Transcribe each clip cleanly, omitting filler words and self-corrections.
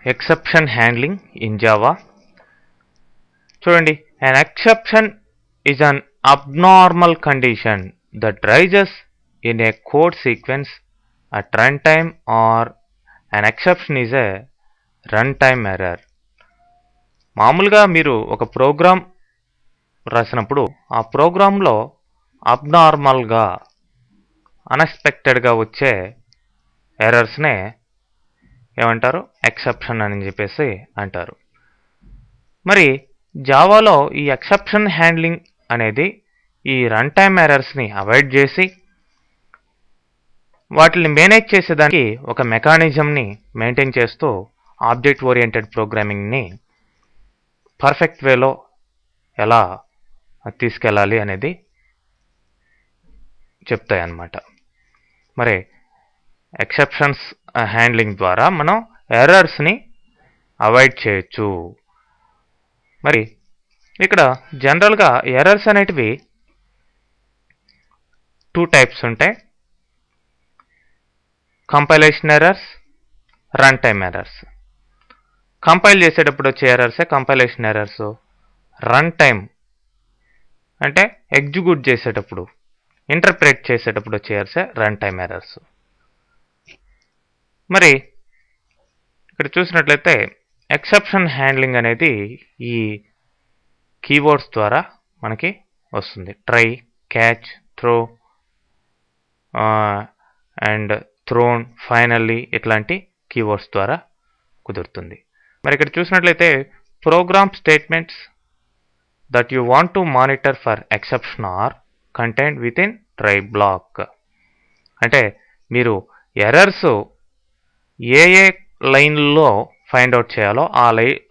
exception handling in Java. చూడండి, an exception is an abnormal condition that rises in a code sequence at runtime, or an exception is a runtime error. మామూలుగా మీరు ఒక programme రాసినప్పుడు ఆ ప్రోగ్రాంలో అబ్నార్మల్గా అన్ఎక్స్పెక్టెడ్గా వచ్చే ఎర్రర్స్నే ఏమంటారు? ఎక్సెప్షన్ అని చెప్పేసి అంటారు. మరి జావాలో ఈ ఎక్సెప్షన్ హ్యాండ్లింగ్ అనేది ఈ రన్ టైమ్ ఎర్రర్స్ని అవాయిడ్ చేసి వాటిని మేనేజ్ చేసేదానికి ఒక మెకానిజంని మెయింటైన్ చేస్తూ ఆబ్జెక్ట్ ఓరియంటెడ్ ప్రోగ్రామింగ్ని పర్ఫెక్ట్ వేలో ఎలా తీసుకెళ్ళాలి అనేది చెప్తాయి అన్నమాట. మరి ఎక్సెప్షన్స్ హ్యాండ్లింగ్ ద్వారా మనం ఎర్రర్స్ని అవాయిడ్ చేయొచ్చు. మరి ఇక్కడ జనరల్గా ఎర్రర్స్ అనేటివి 2 టైప్స్ ఉంటాయి: compilation errors, run time errors. Compile చేసేటప్పుడు వచ్చే ఎర్రర్సే కంపైలేషన్ ఎర్రర్స్. రన్ టైమ్ అంటే ఎగ్జిక్యూట్ చేసేటప్పుడు, ఇంటర్ప్రెట్ చేసేటప్పుడు వచ్చే ఎర్రర్సే రన్ టైమ్ ఎర్రర్స్. మరి ఇక్కడ చూసినట్లయితే ఎక్సెప్షన్ హ్యాండ్లింగ్ అనేది ఈ కీవర్డ్స్ ద్వారా మనకి వస్తుంది. Try, catch, throw and thrown, finally ఇట్లాంటి కీవర్డ్స్ ద్వారా కుదురుతుంది. మరి ఇక్కడ చూసినట్లయితే program statements that you want to monitor for exception are contained within try block. అంటే మీరు ఎర్రర్స్ ఏ లైన్లో ఫైండ్ అవుట్ చేయాలో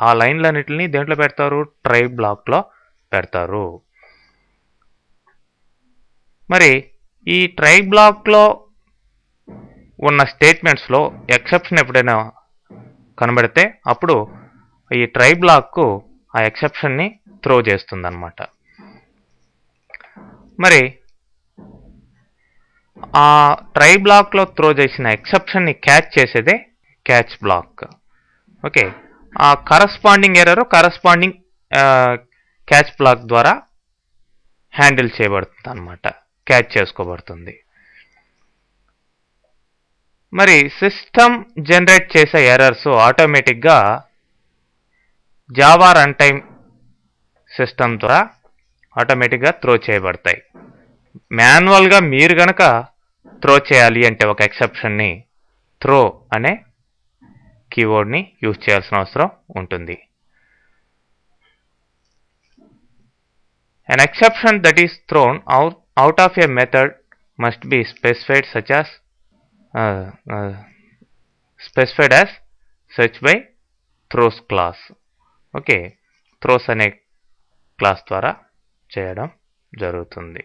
ఆ లైన్లన్నిటిని దేంట్లో పెడతారు? ట్రై బ్లాక్లో పెడతారు. మరి ఈ ట్రై బ్లాక్లో ఉన్న స్టేట్మెంట్స్లో ఎక్సెప్షన్ ఎప్పుడైనా కనబడితే అప్పుడు ఈ ట్రై బ్లాక్కు ఆ ఎక్సెప్షన్ని త్రో చేస్తుంది అన్నమాట. మరి ఆ ట్రై బ్లాక్లో త్రో చేసిన ఎక్సెప్షన్ని క్యాచ్ చేసేదే క్యాచ్ బ్లాక్. ఓకే, ఆ corresponding error corresponding catch black ద్వారా హ్యాండిల్ చేయబడుతుంది అన్నమాట, క్యాచ్ చేసుకోబడుతుంది. మరి సిస్టమ్ జనరేట్ చేసే ఎర్రర్స్ ఆటోమేటిక్గా జావా రన్ టైమ్ సిస్టమ్ ద్వారా ఆటోమేటిక్గా త్రో చేయబడతాయి. మాన్యువల్గా మీరు కనుక త్రో చేయాలి అంటే ఒక ఎక్సెప్షన్ని త్రో అనే కీవర్డ్ని యూజ్ చేయాల్సిన అవసరం ఉంటుంది. An exception that is thrown out of a method must be specified as such by throws class. Okay, throws అనే క్లాస్ ద్వారా చేయడం జరుగుతుంది.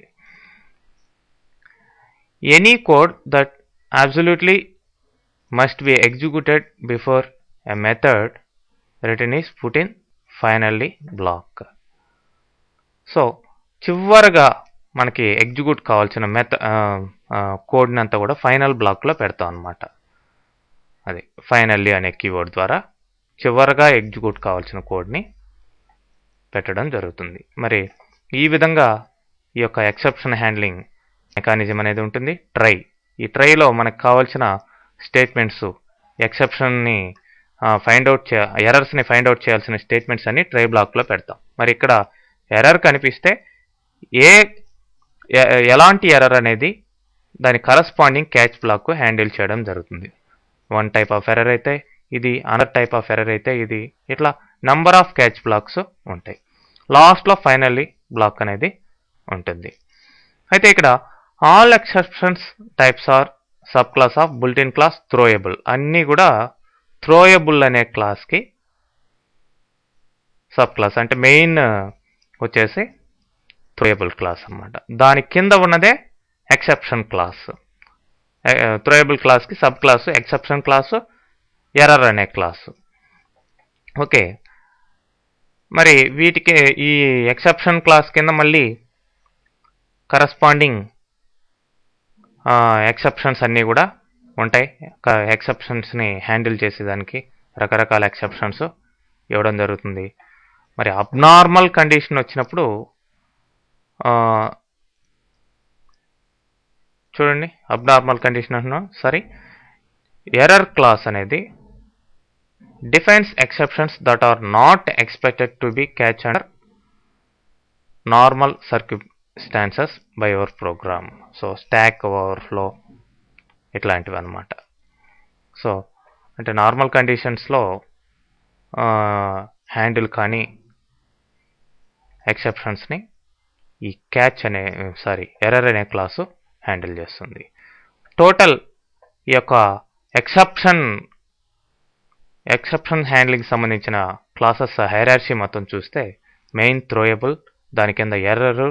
Any code that absolutely must be executed before a method written is put in finally block. So చివరగా మనకి execute కావాల్సిన కోడ్ని అంతా కూడా ఫైనల్ బ్లాక్లో పెడతాం అన్నమాట. అది ఫైనల్లీ అనే కీవర్డ్ ద్వారా చివరగా ఎగ్జిక్యూట్ కావాల్సిన కోడ్ని పెట్టడం జరుగుతుంది. మరి ఈ విధంగా ఈ యొక్క ఎక్సెప్షన్ హ్యాండ్లింగ్ మెకానిజం అనేది ఉంటుంది. ఈ ట్రైలో మనకు కావాల్సిన స్టేట్మెంట్స్, ఎక్సెప్షన్ని ఎర్రర్స్ని ఫైండ్ అవుట్ చేయాల్సిన స్టేట్మెంట్స్ అన్ని ట్రై బ్లాక్లో పెడతాం. మరి ఇక్కడ ఎర్రర్ కనిపిస్తే ఎలాంటి ఎర్రర్ అనేది దాని కరస్పాండింగ్ క్యాచ్ బ్లాక్ హ్యాండిల్ చేయడం జరుగుతుంది. 1 టైప్ ఆఫ్ ఎర్రర్ అయితే ఇది, అనదర్ టైప్ ఆఫ్ ఎర్రర్ అయితే ఇది, ఇట్లా నంబర్ ఆఫ్ క్యాచ్ బ్లాక్స్ ఉంటాయి. లాస్ట్లో ఫైనల్లీ బ్లాక్ అనేది ఉంటుంది. అయితే ఇక్కడ all exceptions types are sub class of builtin class throwable. అన్నీ కూడా థ్రోయబుల్ అనే క్లాస్కి సబ్ క్లాస్, అంటే మెయిన్ వచ్చేసి థ్రోయబుల్ క్లాస్ అన్నమాట. దాని కింద ఉన్నదే ఎక్సెప్షన్ క్లాస్. థ్రోయబుల్ క్లాస్కి sub class exception class, error అనే క్లాసు. ఓకే, మరి వీటికి ఈ ఎక్సెప్షన్ క్లాస్ కింద మళ్ళీ కరస్పాండింగ్ ఎక్సెప్షన్స్ అన్నీ కూడా ఉంటాయి. ఎక్సెప్షన్స్ని హ్యాండిల్ చేసేదానికి రకరకాల ఎక్సెప్షన్స్ ఇవ్వడం జరుగుతుంది. మరి అబ్నార్మల్ కండిషన్ వచ్చినప్పుడు చూడండి, అబ్నార్మల్ కండిషన్ అంటున్నాం. సరే, ఎర్రర్ క్లాస్ అనేది defines exceptions that are not expected to be catch under normal circumstances by your program. So stock overflow ఇట్లాంటివి అన్నమాట. సో అంటే నార్మల్ కండిషన్స్లో హ్యాండిల్ కానీ ఎక్సెప్షన్స్ని ఈ ఎర్రర్ అనే క్లాసు హ్యాండిల్ చేస్తుంది. టోటల్ ఈ యొక్క ఎక్సెప్షన్ హ్యాండ్లింగ్ సంబంధించిన క్లాసెస్ హైరార్కీ మొత్తం చూస్తే మెయిన్, థ్రోయబుల్, దాని కింద ఎర్రర్,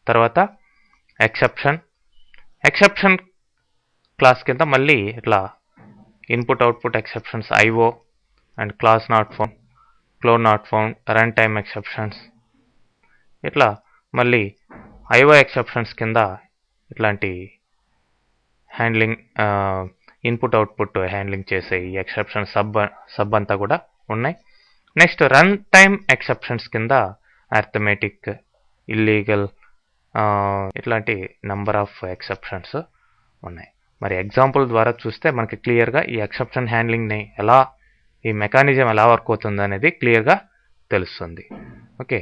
తర్వాత ఎక్సెప్షన్ క్లాస్ కింద మళ్ళీ ఇట్లా input output exceptions, IO and class not found, clone not found, run time exceptions, ఇట్లా మళ్ళీ ఐఓ ఎక్సెప్షన్స్ కింద ఇట్లాంటి హ్యాండ్లింగ్, ఇన్పుట్ అవుట్పుట్ హ్యాండ్లింగ్ చేసే ఈ ఎక్సెప్షన్ సబ్ అంతా కూడా ఉన్నాయి. నెక్స్ట్ రన్ టైమ్ ఎక్సెప్షన్స్ కింద అర్థమెటిక్, ఇల్లీగల్, ఇట్లాంటి నంబర్ ఆఫ్ ఎక్సెప్షన్స్ ఉన్నాయి. మరి ఎగ్జాంపుల్ ద్వారా చూస్తే మనకి క్లియర్గా ఈ ఎక్సెప్షన్ హ్యాండ్లింగ్ని ఈ మెకానిజం ఎలా వర్క్ అవుతుంది అనేది క్లియర్గా తెలుస్తుంది. ఓకే.